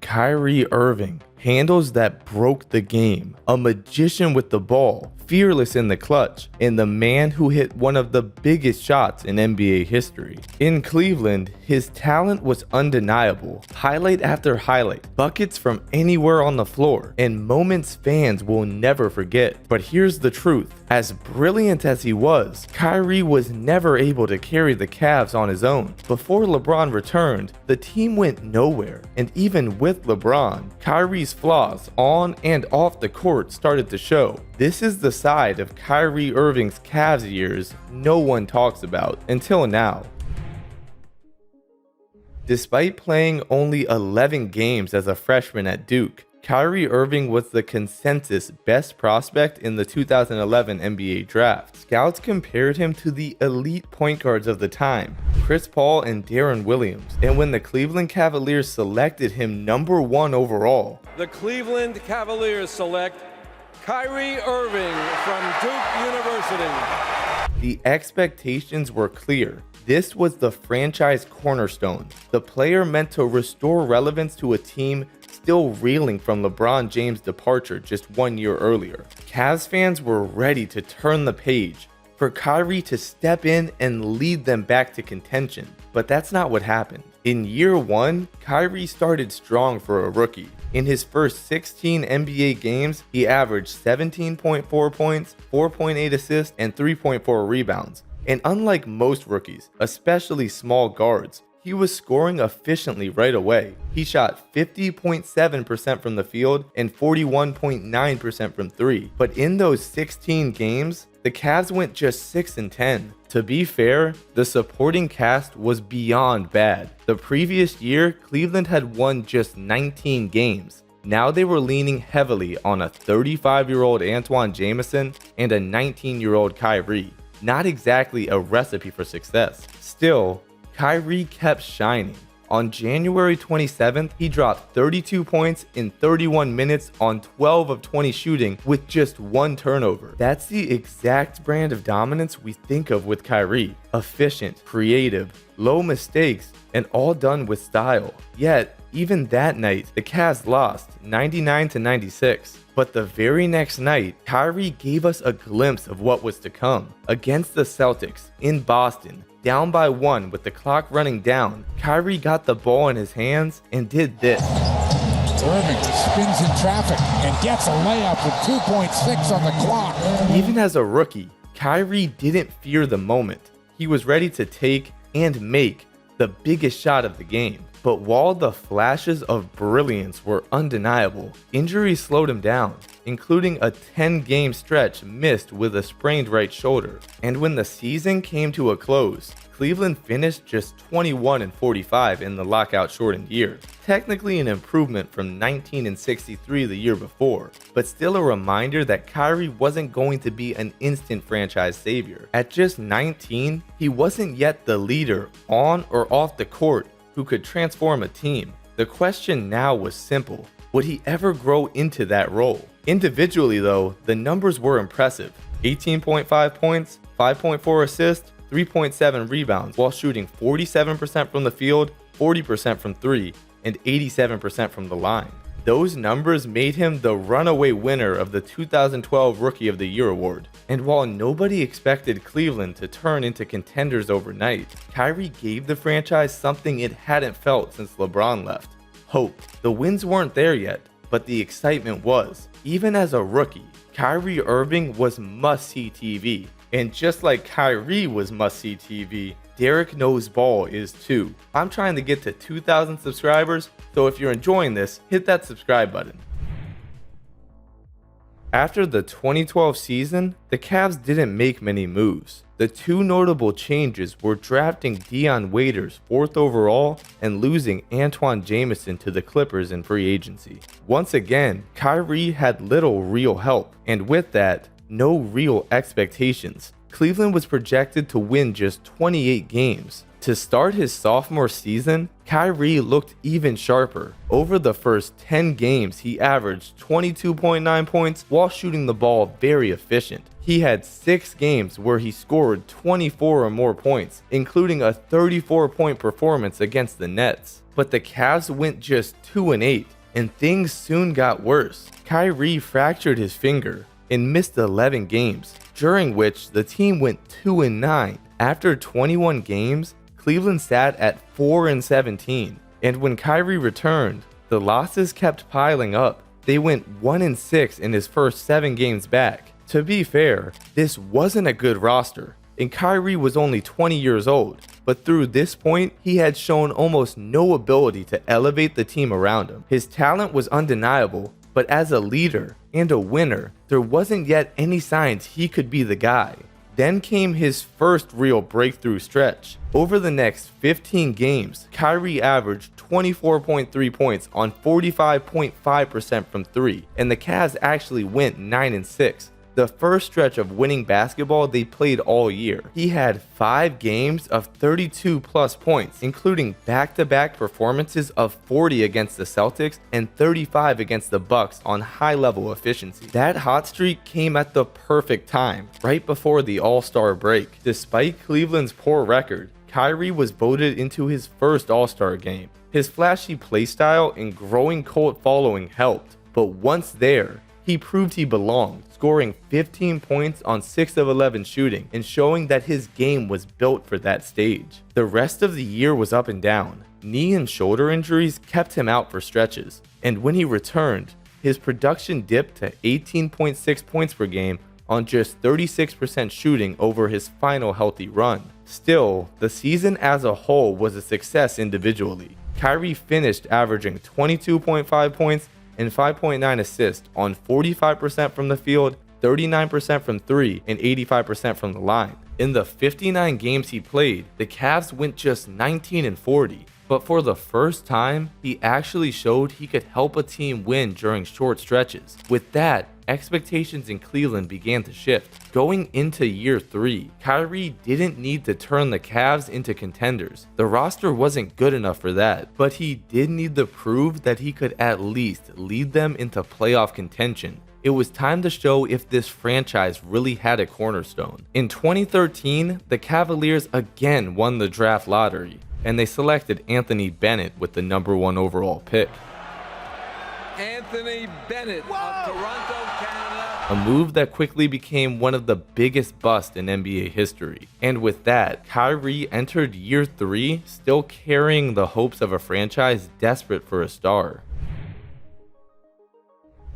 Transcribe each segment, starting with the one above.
Kyrie Irving, handles that broke the game, a magician with the ball, fearless in the clutch, and the man who hit one of the biggest shots in NBA history. In Cleveland, his talent was undeniable, highlight after highlight, buckets from anywhere on the floor, and moments fans will never forget. But here's the truth, as brilliant as he was, Kyrie was never able to carry the Cavs on his own. Before LeBron returned, the team went nowhere, and even with LeBron, Kyrie's flaws on and off the court started to show. This is the side of Kyrie Irving's Cavs years no one talks about until now. Despite playing only 11 games as a freshman at Duke, Kyrie Irving was the consensus best prospect in the 2011 NBA draft. Scouts compared him to the elite point guards of the time, Chris Paul and Deron Williams, and when the Cleveland Cavaliers selected him number 1 overall, the Cleveland Cavaliers select Kyrie Irving from Duke University. The expectations were clear. This was the franchise cornerstone, the player meant to restore relevance to a team still reeling from LeBron James' departure just 1 year earlier. Cavs fans were ready to turn the page, for Kyrie to step in and lead them back to contention. But that's not what happened. In year 1, Kyrie started strong for a rookie. In his first 16 NBA games, he averaged 17.4 points, 4.8 assists, and 3.4 rebounds. And unlike most rookies, especially small guards, he was scoring efficiently right away. He shot 50.7% from the field and 41.9% from 3. But in those 16 games, the Cavs went just 6-10. To be fair, the supporting cast was beyond bad. The previous year, Cleveland had won just 19 games. Now they were leaning heavily on a 35-year-old Antoine Jamison and a 19-year-old Kyrie. Not exactly a recipe for success. Still, Kyrie kept shining. On January 27th, he dropped 32 points in 31 minutes on 12 of 20 shooting with just 1 turnover. That's the exact brand of dominance we think of with Kyrie. Efficient, creative, low mistakes, and all done with style. Yet, even that night, the Cavs lost 99-96. But the very next night, Kyrie gave us a glimpse of what was to come. Against the Celtics, in Boston, down by 1 with the clock running down, Kyrie got the ball in his hands and did this. Irving spins in traffic and gets a layup with 2.6 on the clock. Even as a rookie, Kyrie didn't fear the moment. He was ready to take and make the biggest shot of the game. But while the flashes of brilliance were undeniable, injuries slowed him down, including a 10-game stretch missed with a sprained right shoulder. And when the season came to a close, Cleveland finished just 21-45 in the lockout-shortened year. Technically an improvement from 19-63 the year before, but still a reminder that Kyrie wasn't going to be an instant franchise savior. At just 19, he wasn't yet the leader on or off the court who could transform a team. The question now was simple. Would he ever grow into that role? Individually though, the numbers were impressive. 18.5 points, 5.4 assists, 3.7 rebounds, while shooting 47% from the field, 40% from 3, and 87% from the line. Those numbers made him the runaway winner of the 2012 Rookie of the Year award. And while nobody expected Cleveland to turn into contenders overnight, Kyrie gave the franchise something it hadn't felt since LeBron left: hope. The wins weren't there yet, but the excitement was. Even as a rookie, Kyrie Irving was must-see TV. And just like Kyrie was must-see TV, Derekknowsball is too. I'm trying to get to 2,000 subscribers, so if you're enjoying this, hit that subscribe button. After the 2012 season, the Cavs didn't make many moves. The two notable changes were drafting Dion Waiters 4th overall and losing Antoine Jamison to the Clippers in free agency. Once again, Kyrie had little real help, and with that, no real expectations. Cleveland was projected to win just 28 games. To start his sophomore season, Kyrie looked even sharper. Over the first 10 games, he averaged 22.9 points while shooting the ball very efficient. He had 6 games where he scored 24 or more points, including a 34-point performance against the Nets. But the Cavs went just 2-8. and things soon got worse. Kyrie fractured his finger and missed 11 games, during which the team went 2-9. After 21 games, Cleveland sat at 4-17, and when Kyrie returned, the losses kept piling up. They went 1-6 in his first 7 games back. To be fair, this wasn't a good roster, and Kyrie was only 20 years old, but through this point, he had shown almost no ability to elevate the team around him. His talent was undeniable, but as a leader and a winner, there wasn't yet any signs he could be the guy. Then came his first real breakthrough stretch. Over the next 15 games, Kyrie averaged 24.3 points on 45.5% from 3, and the Cavs actually went 9-6. The first stretch of winning basketball they played all year. He had 5 games of 32 plus points, including back-to-back performances of 40 against the Celtics and 35 against the Bucks on high-level efficiency. That hot streak came at the perfect time, right before the All-Star break. Despite Cleveland's poor record, Kyrie was voted into his first All-Star game. His flashy playstyle and growing cult following helped, but once there, he proved he belonged, scoring 15 points on 6 of 11 shooting and showing that his game was built for that stage. The rest of the year was up and down. Knee and shoulder injuries kept him out for stretches, and when he returned, his production dipped to 18.6 points per game on just 36% shooting over his final healthy run. Still, the season as a whole was a success individually. Kyrie finished averaging 22.5 points and 5.9 assists on 45% from the field, 39% from 3, and 85% from the line. In the 59 games he played, the Cavs went just 19-40, but for the first time, he actually showed he could help a team win during short stretches. With that, expectations in Cleveland began to shift. Going into year 3, Kyrie didn't need to turn the Cavs into contenders. The roster wasn't good enough for that, but he did need to prove that he could at least lead them into playoff contention. It was time to show if this franchise really had a cornerstone. In 2013, the Cavaliers again won the draft lottery, and they selected Anthony Bennett with the #1 overall pick. Anthony Bennett of Toronto, Canada. A move that quickly became one of the biggest busts in NBA history. And with that, Kyrie entered year 3 still carrying the hopes of a franchise desperate for a star.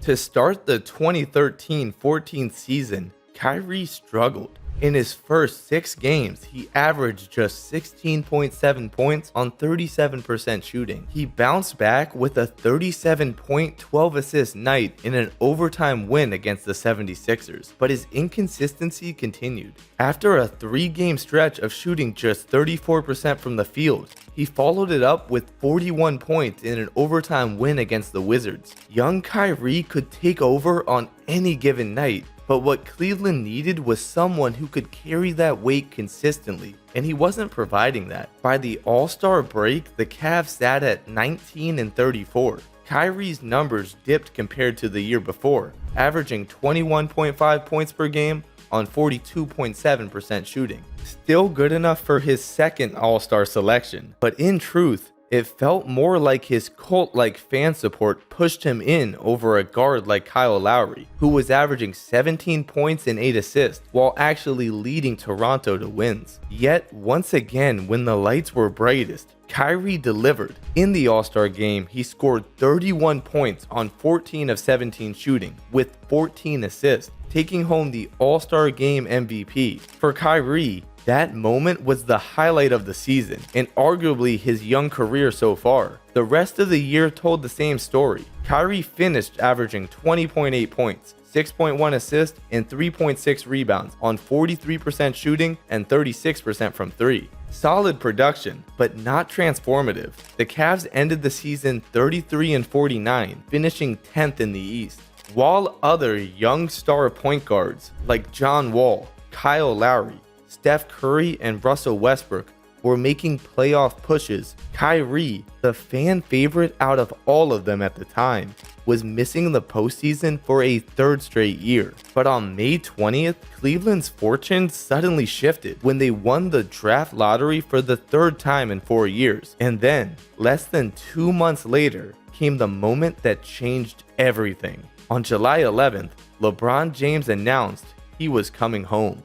To start the 2013-14 season, Kyrie struggled. In his first 6 games, he averaged just 16.7 points on 37% shooting. He bounced back with a 37-point, 12-assist night in an overtime win against the 76ers, but his inconsistency continued. After a 3-game stretch of shooting just 34% from the field, he followed it up with 41 points in an overtime win against the Wizards. Young Kyrie could take over on any given night, but what Cleveland needed was someone who could carry that weight consistently, and he wasn't providing that. By the All-Star break, the Cavs sat at 19-34. Kyrie's numbers dipped compared to the year before, averaging 21.5 points per game on 42.7% shooting. Still good enough for his second All-Star selection, but in truth, it felt more like his cult-like fan support pushed him in over a guard like Kyle Lowry, who was averaging 17 points and 8 assists, while actually leading Toronto to wins. Yet, once again, when the lights were brightest, Kyrie delivered. In the All-Star game, he scored 31 points on 14 of 17 shooting, with 14 assists, taking home the All-Star game MVP. For Kyrie, that moment was the highlight of the season, and arguably his young career so far. The rest of the year told the same story. Kyrie finished averaging 20.8 points, 6.1 assists, and 3.6 rebounds on 43% shooting and 36% from 3. Solid production, but not transformative. The Cavs ended the season 33-49, finishing 10th in the East. While other young star point guards like John Wall, Kyle Lowry, Steph Curry, and Russell Westbrook were making playoff pushes. Kyrie, the fan favorite out of all of them at the time, was missing the postseason for a third straight year. But on May 20th, Cleveland's fortune suddenly shifted when they won the draft lottery for the third time in 4 years. And then, less than 2 months later, came the moment that changed everything. On July 11th, LeBron James announced he was coming home.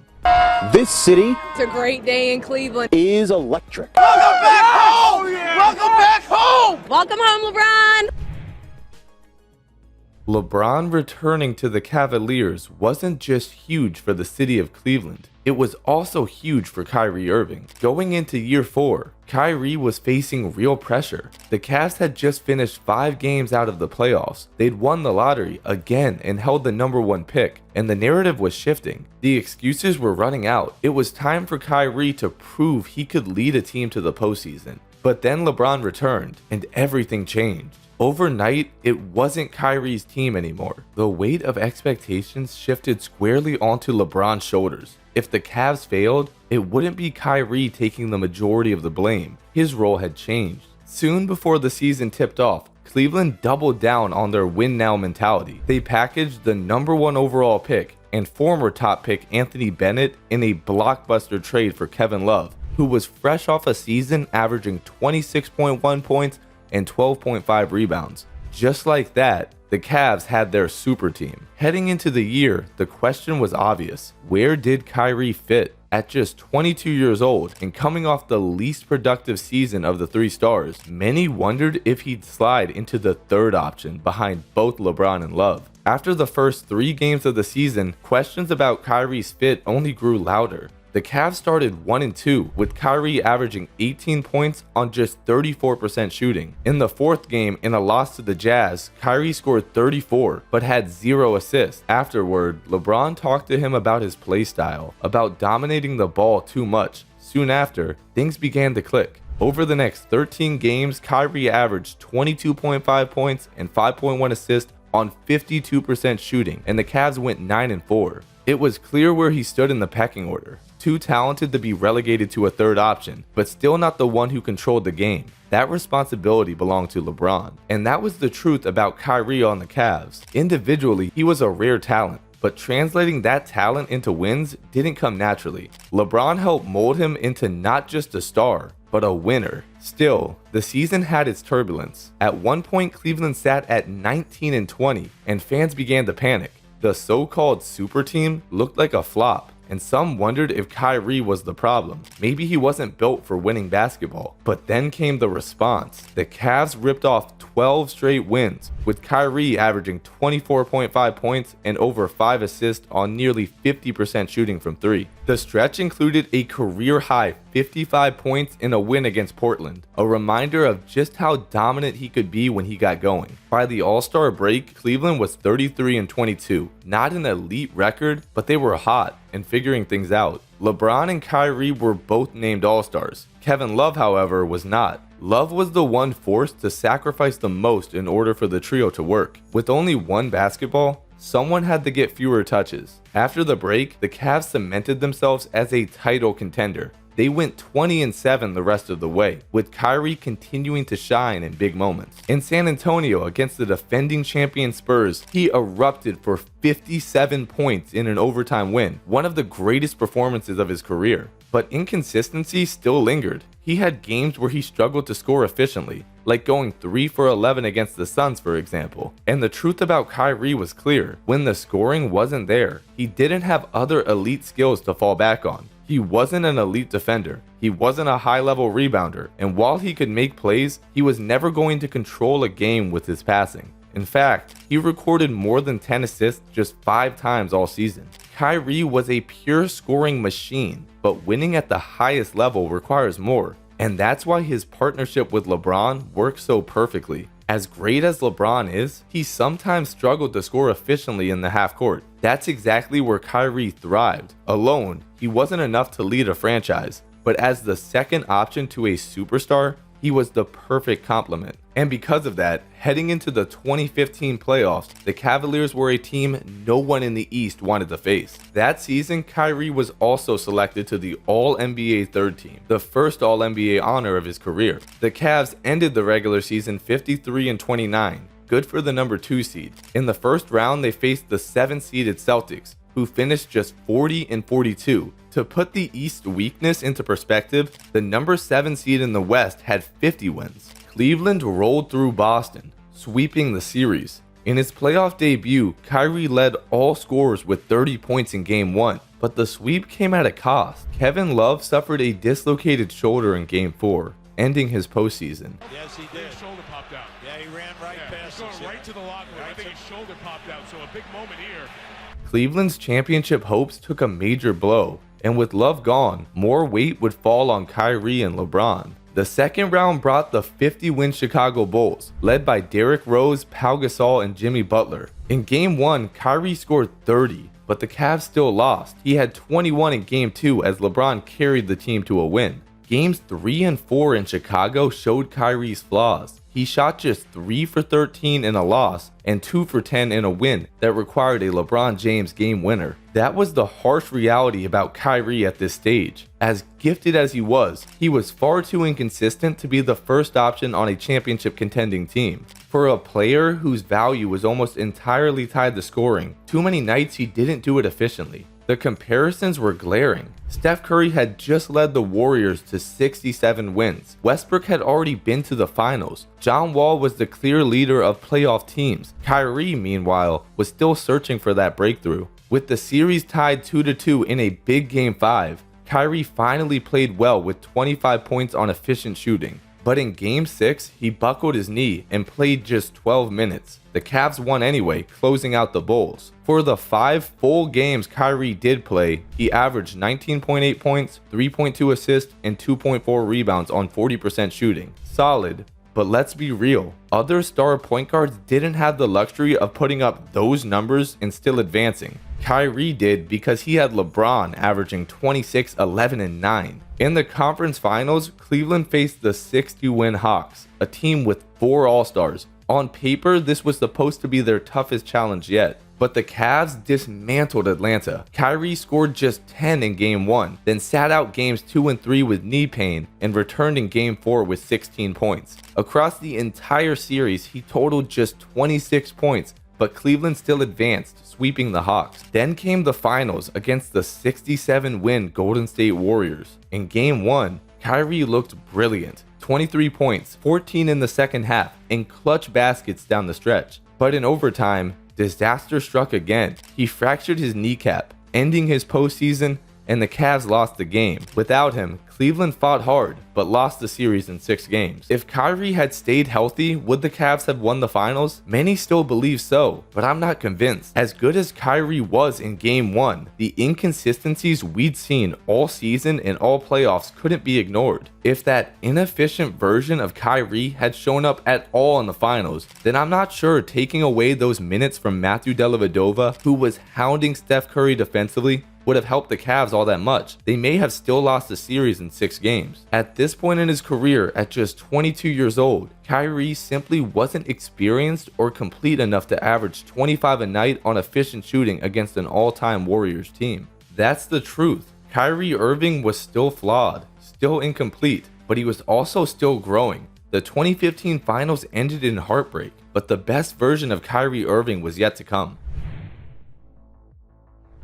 This city It's a great day in Cleveland. is electric. Welcome back home! Welcome back home! Welcome home, LeBron. LeBron returning to the Cavaliers wasn't just huge for the city of Cleveland, it was also huge for Kyrie Irving. Going into year 4, Kyrie was facing real pressure. The Cavs had just finished 5 games out of the playoffs. They'd won the lottery again and held the #1 pick, and the narrative was shifting. The excuses were running out. It was time for Kyrie to prove he could lead a team to the postseason. But then LeBron returned, and everything changed. Overnight, it wasn't Kyrie's team anymore. The weight of expectations shifted squarely onto LeBron's shoulders. If the Cavs failed, it wouldn't be Kyrie taking the majority of the blame. His role had changed. Soon before the season tipped off, Cleveland doubled down on their win now mentality. They packaged the #1 overall pick and former top pick Anthony Bennett in a blockbuster trade for Kevin Love, who was fresh off a season averaging 26.1 points and 12.5 rebounds. Just like that, the Cavs had their super team. Heading into the year, the question was obvious. Where did Kyrie fit? At just 22 years old and coming off the least productive season of the 3 stars, many wondered if he'd slide into the third option behind both LeBron and Love. After the first 3 games of the season, questions about Kyrie's fit only grew louder. The Cavs started 1-2, with Kyrie averaging 18 points on just 34% shooting. In the 4th game, in a loss to the Jazz, Kyrie scored 34, but had 0 assists. Afterward, LeBron talked to him about his play style, about dominating the ball too much. Soon after, things began to click. Over the next 13 games, Kyrie averaged 22.5 points and 5.1 assists on 52% shooting, and the Cavs went 9-4. It was clear where he stood in the pecking order. Too talented to be relegated to a third option, but still not the one who controlled the game. That responsibility belonged to LeBron. And that was the truth about Kyrie on the Cavs. Individually, he was a rare talent, but translating that talent into wins didn't come naturally. LeBron helped mold him into not just a star, but a winner. Still, the season had its turbulence. At one point, Cleveland sat at 19-20, and fans began to panic. The so-called super team looked like a flop, and some wondered if Kyrie was the problem. Maybe he wasn't built for winning basketball. But then came the response. The Cavs ripped off 12 straight wins, with Kyrie averaging 24.5 points and over 5 assists on nearly 50% shooting from 3. The stretch included a career-high 55 points in a win against Portland, a reminder of just how dominant he could be when he got going. By the All-Star break, Cleveland was 33-22. Not an elite record, but they were hot and figuring things out. LeBron and Kyrie were both named All-Stars. Kevin Love, however, was not. Love was the one forced to sacrifice the most in order for the trio to work. With only one basketball, someone had to get fewer touches. After the break, the Cavs cemented themselves as a title contender. They went 20-7 the rest of the way, with Kyrie continuing to shine in big moments. In San Antonio against the defending champion Spurs, he erupted for 57 points in an overtime win, one of the greatest performances of his career. But inconsistency still lingered. He had games where he struggled to score efficiently, like going 3 for 11 against the Suns, for example. And the truth about Kyrie was clear. When the scoring wasn't there, he didn't have other elite skills to fall back on. He wasn't an elite defender, he wasn't a high-level rebounder, and while he could make plays, he was never going to control a game with his passing. In fact, he recorded more than 10 assists just 5 times all season. Kyrie was a pure scoring machine, but winning at the highest level requires more, and that's why his partnership with LeBron works so perfectly. As great as LeBron is, he sometimes struggled to score efficiently in the half court. That's exactly where Kyrie thrived. Alone, he wasn't enough to lead a franchise, but as the second option to a superstar, He was the perfect complement. And because of that, heading into the 2015 playoffs, the Cavaliers were a team no one in the East wanted to face. That season, Kyrie was also selected to the All-NBA third team, the first All-NBA honor of his career. The Cavs ended the regular season 53-29, good for the number 2 seed. In the first round, they faced the 7th-seeded Celtics, who finished just 40-42. To put the East weakness into perspective, the number 7 seed in the West had 50 wins. Cleveland rolled through Boston, sweeping the series. In his playoff debut, Kyrie led all scorers with 30 points in Game 1, but the sweep came at a cost. Kevin Love suffered a dislocated shoulder in Game 4, ending his postseason. Yes, he did. His shoulder popped out. Yeah, he ran right past He's us. going right to the locker room. I think his shoulder popped out, so a big moment here. Cleveland's championship hopes took a major blow, and with Love gone, more weight would fall on Kyrie and LeBron. The second round brought the 50-win Chicago Bulls, led by Derrick Rose, Pau Gasol, and Jimmy Butler. In Game 1, Kyrie scored 30, but the Cavs still lost. He had 21 in Game 2 as LeBron carried the team to a win. Games 3 and 4 in Chicago showed Kyrie's flaws. He shot just 3 for 13 in a loss and 2 for 10 in a win that required a LeBron James game winner. That was the harsh reality about Kyrie at this stage. As gifted as he was far too inconsistent to be the first option on a championship contending team. For a player whose value was almost entirely tied to scoring, too many nights he didn't do it efficiently. The comparisons were glaring. Steph Curry had just led the Warriors to 67 wins. Westbrook had already been to the finals. John Wall was the clear leader of playoff teams. Kyrie, meanwhile, was still searching for that breakthrough. With the series tied 2-2 in a big Game 5, Kyrie finally played well with 25 points on efficient shooting. But in Game 6, he buckled his knee and played just 12 minutes. The Cavs won anyway, closing out the Bulls. For the 5 full games Kyrie did play, he averaged 19.8 points, 3.2 assists, and 2.4 rebounds on 40% shooting. Solid, but let's be real. Other star point guards didn't have the luxury of putting up those numbers and still advancing. Kyrie did because he had LeBron averaging 26, 11, and 9. In the conference finals, Cleveland faced the 60-win Hawks, a team with 4 All-Stars. On paper, this was supposed to be their toughest challenge yet, but the Cavs dismantled Atlanta. Kyrie scored just 10 in Game 1, then sat out Games 2 and 3 with knee pain and returned in Game 4 with 16 points. Across the entire series, he totaled just 26 points, but Cleveland still advanced, sweeping the Hawks. Then came the finals against the 67-win Golden State Warriors. In Game 1, Kyrie looked brilliant. 23 points, 14 in the second half, and clutch baskets down the stretch. But in overtime, disaster struck again. He fractured his kneecap, ending his postseason, and the Cavs lost the game. Without him, Cleveland fought hard, but lost the series in 6 games. If Kyrie had stayed healthy, would the Cavs have won the finals? Many still believe so, but I'm not convinced. As good as Kyrie was in Game 1, the inconsistencies we'd seen all season and all playoffs couldn't be ignored. If that inefficient version of Kyrie had shown up at all in the finals, then I'm not sure taking away those minutes from Matthew Dellavedova, who was hounding Steph Curry defensively, would have helped the Cavs all that much. They may have still lost the series in 6 games. At this point in his career, at just 22 years old, Kyrie simply wasn't experienced or complete enough to average 25 a night on efficient shooting against an all-time Warriors team. That's the truth. Kyrie Irving was still flawed, still incomplete, but he was also still growing. The 2015 finals ended in heartbreak, but the best version of Kyrie Irving was yet to come.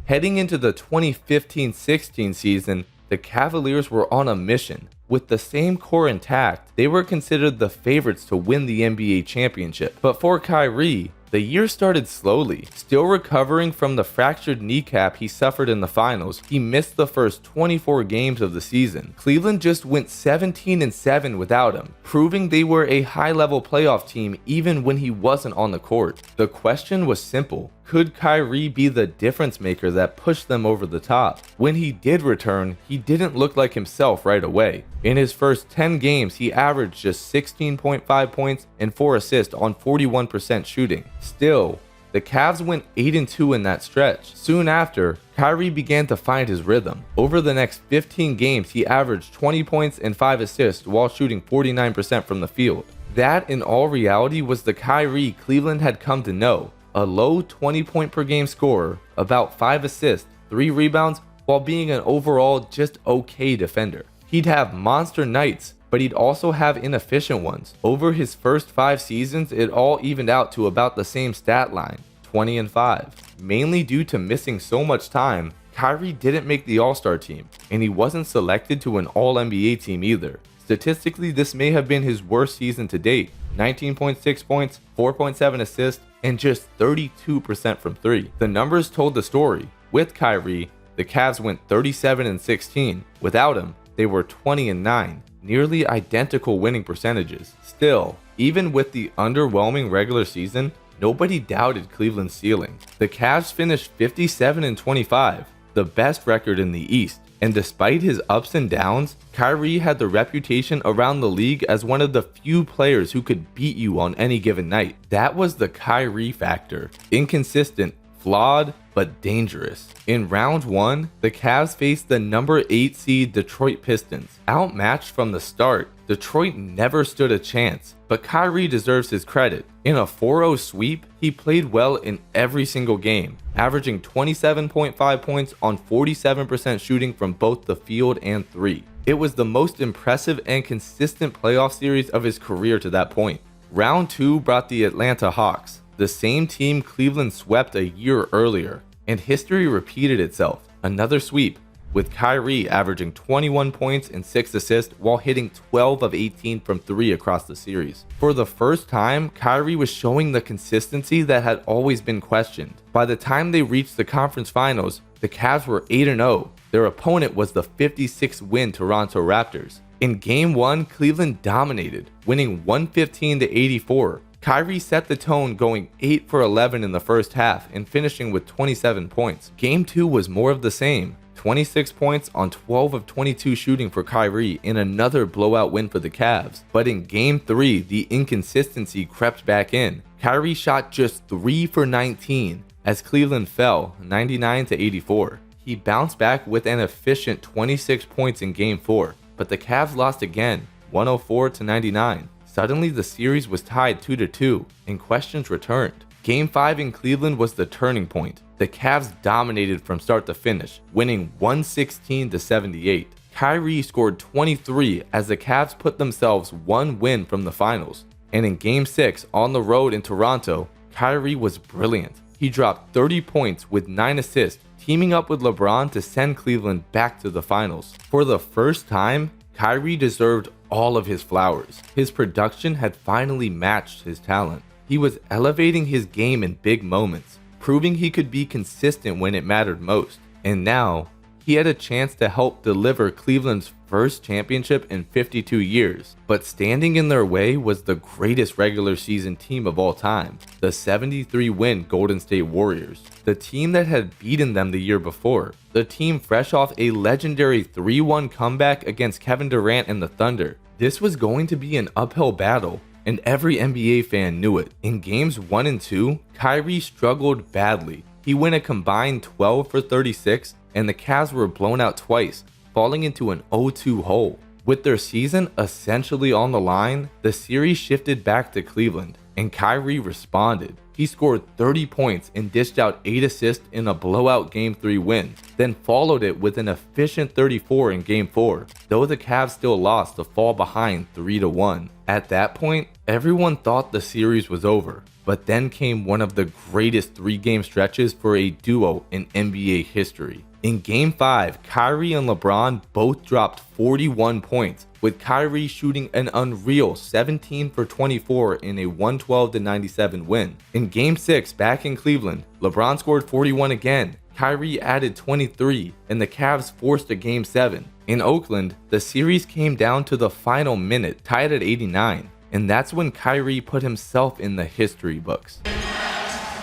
Heading into the 2015-16 season, the Cavaliers were on a mission. With the same core intact, they were considered the favorites to win the NBA championship. But for Kyrie, the year started slowly. Still recovering from the fractured kneecap he suffered in the finals, he missed the first 24 games of the season. Cleveland just went 17-7 without him, proving they were a high-level playoff team even when he wasn't on the court. The question was simple. Could Kyrie be the difference maker that pushed them over the top? When he did return, he didn't look like himself right away. In his first 10 games, he averaged just 16.5 points and 4 assists on 41% shooting. Still, The Cavs went 8-2 in that stretch. Soon after, Kyrie began to find his rhythm. Over the next 15 games, he averaged 20 points and 5 assists while shooting 49% from the field. That, in all reality, was the Kyrie Cleveland had come to know. A low 20-point-per-game scorer, about 5 assists, 3 rebounds, while being an overall just okay defender. He'd have monster nights, but he'd also have inefficient ones. Over his first 5 seasons, it all evened out to about the same stat line, 20-5. Mainly due to missing so much time, Kyrie didn't make the All-Star team, and he wasn't selected to an All-NBA team either. Statistically, this may have been his worst season to date. 19.6 points, 4.7 assists, and just 32% from 3. The numbers told the story. With Kyrie, the Cavs went 37-16. Without him, they were 20-9, nearly identical winning percentages. Still, even with the underwhelming regular season, nobody doubted Cleveland's ceiling. The Cavs finished 57-25, the best record in the East. And despite his ups and downs, Kyrie had the reputation around the league as one of the few players who could beat you on any given night. That was the Kyrie factor. Inconsistent, flawed, but dangerous. In round 1, the Cavs faced the number 8 seed Detroit Pistons. Outmatched from the start, Detroit never stood a chance, but Kyrie deserves his credit. In a 4-0 sweep, he played well in every single game, averaging 27.5 points on 47% shooting from both the field and 3. It was the most impressive and consistent playoff series of his career to that point. Round 2 brought the Atlanta Hawks, the same team Cleveland swept a year earlier, and history repeated itself. Another sweep, with Kyrie averaging 21 points and 6 assists while hitting 12 of 18 from 3 across the series. For the first time, Kyrie was showing the consistency that had always been questioned. By the time they reached the conference finals, the Cavs were 8-0. Their opponent was the 56-win Toronto Raptors. In Game 1, Cleveland dominated, winning 115-84. Kyrie set the tone, going 8 for 11 in the first half and finishing with 27 points. Game 2 was more of the same. 26 points on 12 of 22 shooting for Kyrie in another blowout win for the Cavs. But in Game 3, the inconsistency crept back in. Kyrie shot just 3 for 19 as Cleveland fell 99-84. He bounced back with an efficient 26 points in Game 4, but the Cavs lost again, 104-99. Suddenly, the series was tied 2-2, and questions returned. Game 5 in Cleveland was the turning point. The Cavs dominated from start to finish, winning 116-78. Kyrie scored 23 as the Cavs put themselves one win from the finals. And in Game 6 on the road in Toronto, Kyrie was brilliant. He dropped 30 points with 9 assists, teaming up with LeBron to send Cleveland back to the finals. For the first time, Kyrie deserved all of his flowers. His production had finally matched his talent. He was elevating his game in big moments, proving he could be consistent when it mattered most. And now, he had a chance to help deliver Cleveland's first championship in 52 years. But standing in their way was the greatest regular season team of all time, the 73-win Golden State Warriors, the team that had beaten them the year before, the team fresh off a legendary 3-1 comeback against Kevin Durant and the Thunder. This was going to be an uphill battle, and every NBA fan knew it. In games 1 and 2, Kyrie struggled badly. He went a combined 12 for 36, and the Cavs were blown out twice, falling into an 0-2 hole. With their season essentially on the line, the series shifted back to Cleveland, and Kyrie responded. He scored 30 points and dished out 8 assists in a blowout Game 3 win, then followed it with an efficient 34 in Game 4, though the Cavs still lost to fall behind 3-1. At that point, everyone thought the series was over, but then came one of the greatest 3-game stretches for a duo in NBA history. In Game 5, Kyrie and LeBron both dropped 41 points, with Kyrie shooting an unreal 17 for 24 in a 112-97 win. In Game 6, back in Cleveland, LeBron scored 41 again, Kyrie added 23, and the Cavs forced a Game 7. In Oakland, the series came down to the final minute, tied at 89, and that's when Kyrie put himself in the history books.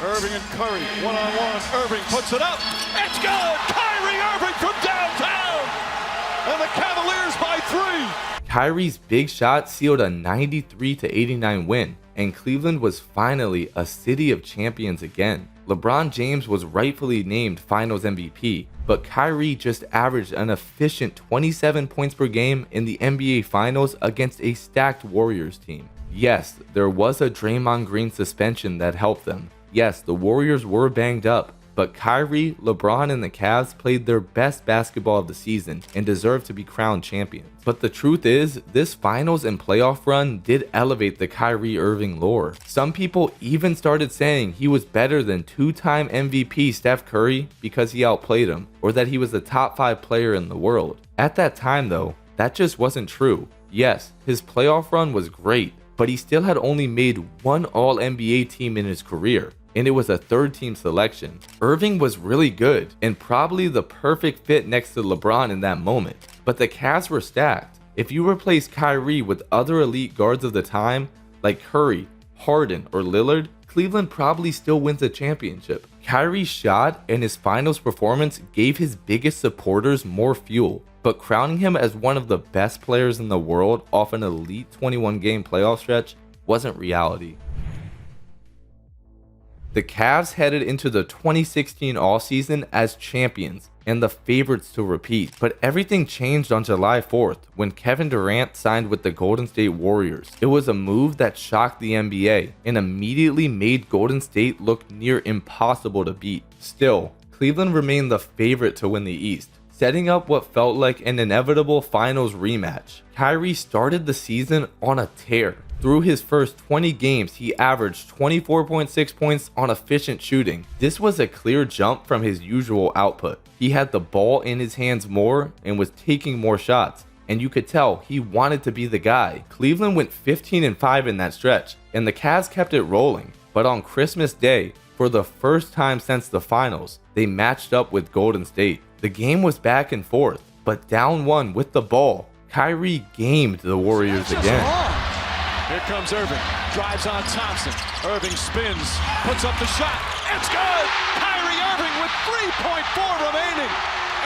Irving and Curry, one-on-one. Irving puts it up. It's good! Kyrie Irving from downtown! And the Cavaliers by 3! Kyrie's big shot sealed a 93-89 win, and Cleveland was finally a city of champions again. LeBron James was rightfully named Finals MVP, but Kyrie just averaged an efficient 27 points per game in the NBA Finals against a stacked Warriors team. Yes, there was a Draymond Green suspension that helped them. Yes, the Warriors were banged up, but Kyrie, LeBron, and the Cavs played their best basketball of the season and deserved to be crowned champions. But the truth is, this finals and playoff run did elevate the Kyrie Irving lore. Some people even started saying he was better than two-time MVP Steph Curry because he outplayed him, or that he was the top 5 player in the world. At that time though, that just wasn't true. Yes, his playoff run was great, but he still had only made one All-NBA team in his career, and it was a third-team selection. Irving was really good and probably the perfect fit next to LeBron in that moment, but the Cavs were stacked. If you replace Kyrie with other elite guards of the time, like Curry, Harden, or Lillard, Cleveland probably still wins a championship. Kyrie's shot and his finals performance gave his biggest supporters more fuel, but crowning him as one of the best players in the world off an elite 21-game playoff stretch wasn't reality. The Cavs headed into the 2016 offseason as champions and the favorites to repeat, but everything changed on July 4th when Kevin Durant signed with the Golden State Warriors. It was a move that shocked the NBA and immediately made Golden State look near impossible to beat. Still, Cleveland remained the favorite to win the East, setting up what felt like an inevitable finals rematch. Kyrie started the season on a tear. Through his first 20 games, he averaged 24.6 points on efficient shooting. This was a clear jump from his usual output. He had the ball in his hands more and was taking more shots, and you could tell he wanted to be the guy. Cleveland went 15-5 in that stretch, and the Cavs kept it rolling. But on Christmas Day, for the first time since the finals, they matched up with Golden State. The game was back and forth, but down 1 with the ball, Kyrie gamed the Warriors again. Here comes Irving, drives on Thompson. Irving spins, puts up the shot. It's good! Kyrie Irving with 3.4 remaining,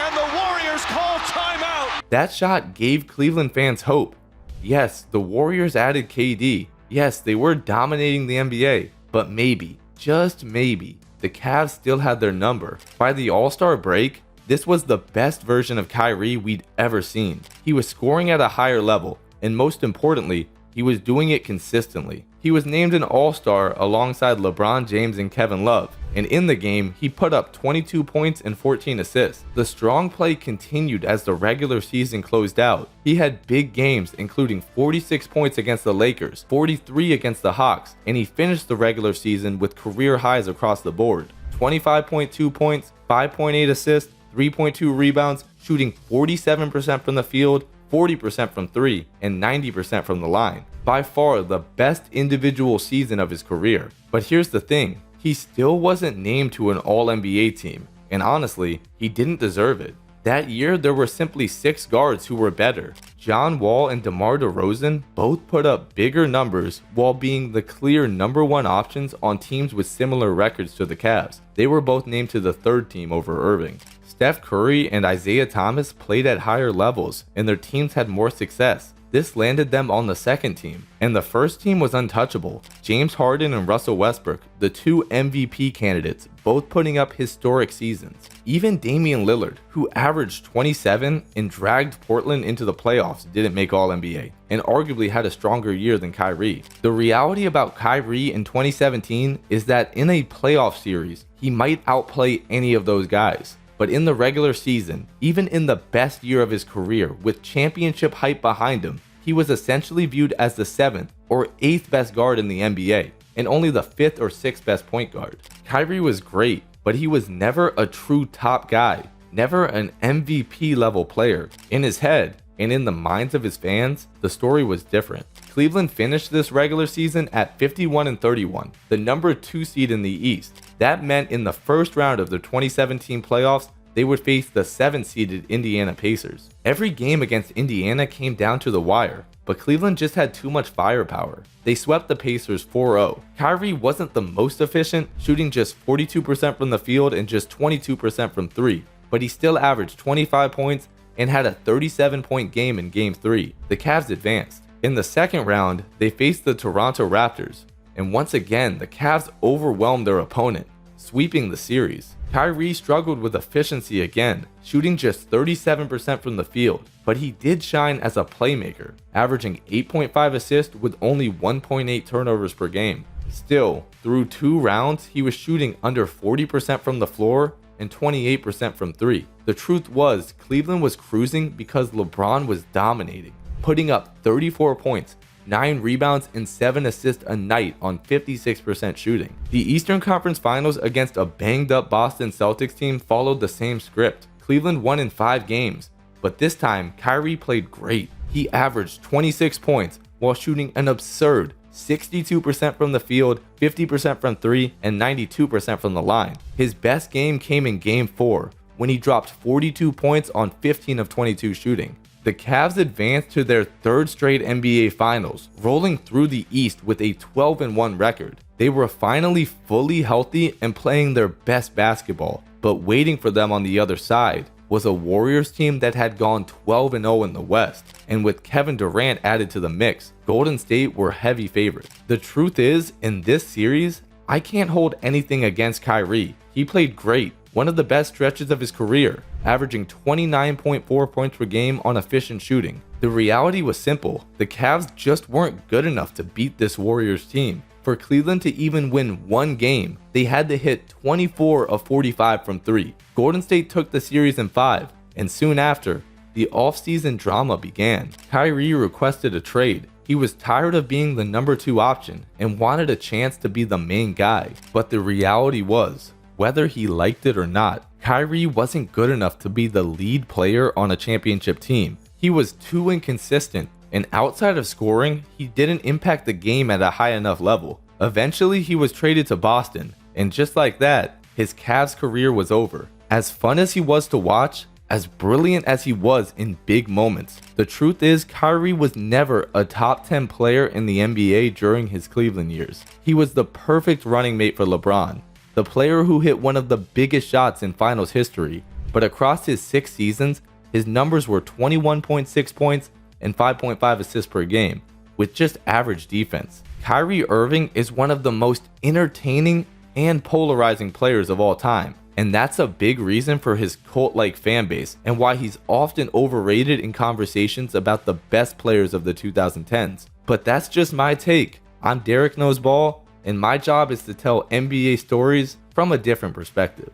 and the Warriors call timeout. That shot gave Cleveland fans hope. Yes, the Warriors added KD. Yes, they were dominating the NBA, but maybe, just maybe, the Cavs still had their number. By the All-Star break, this was the best version of Kyrie we'd ever seen. He was scoring at a higher level, and most importantly, he was doing it consistently. He was named an All-Star alongside LeBron James and Kevin Love, and in the game, he put up 22 points and 14 assists. The strong play continued as the regular season closed out. He had big games, including 46 points against the Lakers, 43 against the Hawks, and he finished the regular season with career highs across the board. 25.2 points, 5.8 assists, 3.2 rebounds, shooting 47% from the field, 40% from 3, and 90% from the line. By far the best individual season of his career. But here's the thing, he still wasn't named to an All-NBA team, and honestly, he didn't deserve it. That year, there were simply 6 guards who were better. John Wall and DeMar DeRozan both put up bigger numbers while being the clear number 1 options on teams with similar records to the Cavs. They were both named to the 3rd team over Irving. Steph Curry and Isaiah Thomas played at higher levels, and their teams had more success. This landed them on the 2nd team, and the 1st team was untouchable. James Harden and Russell Westbrook, the 2 MVP candidates, both putting up historic seasons. Even Damian Lillard, who averaged 27 and dragged Portland into the playoffs, didn't make All-NBA, and arguably had a stronger year than Kyrie. The reality about Kyrie in 2017 is that in a playoff series, he might outplay any of those guys. But in the regular season, even in the best year of his career with championship hype behind him, he was essentially viewed as the 7th or 8th best guard in the NBA, and only the 5th or 6th best point guard. Kyrie was great, but he was never a true top guy, never an MVP level player. In his head, and in the minds of his fans, the story was different. Cleveland finished this regular season at 51-31, the number 2 seed in the East. That meant in the first round of the 2017 playoffs, they would face the 7th-seeded Indiana Pacers. Every game against Indiana came down to the wire, but Cleveland just had too much firepower. They swept the Pacers 4-0. Kyrie wasn't the most efficient, shooting just 42% from the field and just 22% from 3, but he still averaged 25 points and had a 37-point game in Game 3. The Cavs advanced. In the second round, they faced the Toronto Raptors. and once again, the Cavs overwhelmed their opponent, sweeping the series. Kyrie struggled with efficiency again, shooting just 37% from the field, but he did shine as a playmaker, averaging 8.5 assists with only 1.8 turnovers per game. Still, through 2 rounds, he was shooting under 40% from the floor and 28% from 3. The truth was, Cleveland was cruising because LeBron was dominating, putting up 34 points, 9 rebounds, and 7 assists a night on 56% shooting. The Eastern Conference Finals against a banged-up Boston Celtics team followed the same script. Cleveland won in 5 games, but this time, Kyrie played great. He averaged 26 points while shooting an absurd 62% from the field, 50% from 3, and 92% from the line. His best game came in Game 4, when he dropped 42 points on 15 of 22 shooting. The Cavs advanced to their 3rd straight NBA Finals, rolling through the East with a 12-1 record. They were finally fully healthy and playing their best basketball, but waiting for them on the other side was a Warriors team that had gone 12-0 in the West, and with Kevin Durant added to the mix, Golden State were heavy favorites. The truth is, in this series, I can't hold anything against Kyrie. He played great, one of the best stretches of his career, averaging 29.4 points per game on efficient shooting. The reality was simple, the Cavs just weren't good enough to beat this Warriors team. For Cleveland to even win 1 game, they had to hit 24 of 45 from 3. Golden State took the series in 5, and soon after, the offseason drama began. Kyrie requested a trade. He was tired of being the number 2 option and wanted a chance to be the main guy. But the reality was, whether he liked it or not, Kyrie wasn't good enough to be the lead player on a championship team. He was too inconsistent, and outside of scoring, he didn't impact the game at a high enough level. Eventually, he was traded to Boston, and just like that, his Cavs career was over. As fun as he was to watch, as brilliant as he was in big moments, the truth is Kyrie was never a top 10 player in the NBA during his Cleveland years. He was the perfect running mate for LeBron, the player who hit one of the biggest shots in finals history, but across his 6 seasons, his numbers were 21.6 points and 5.5 assists per game, with just average defense. Kyrie Irving is one of the most entertaining and polarizing players of all time, and that's a big reason for his cult-like fan base and why he's often overrated in conversations about the best players of the 2010s. But that's just my take. I'm Derekknowsball, and my job is to tell NBA stories from a different perspective.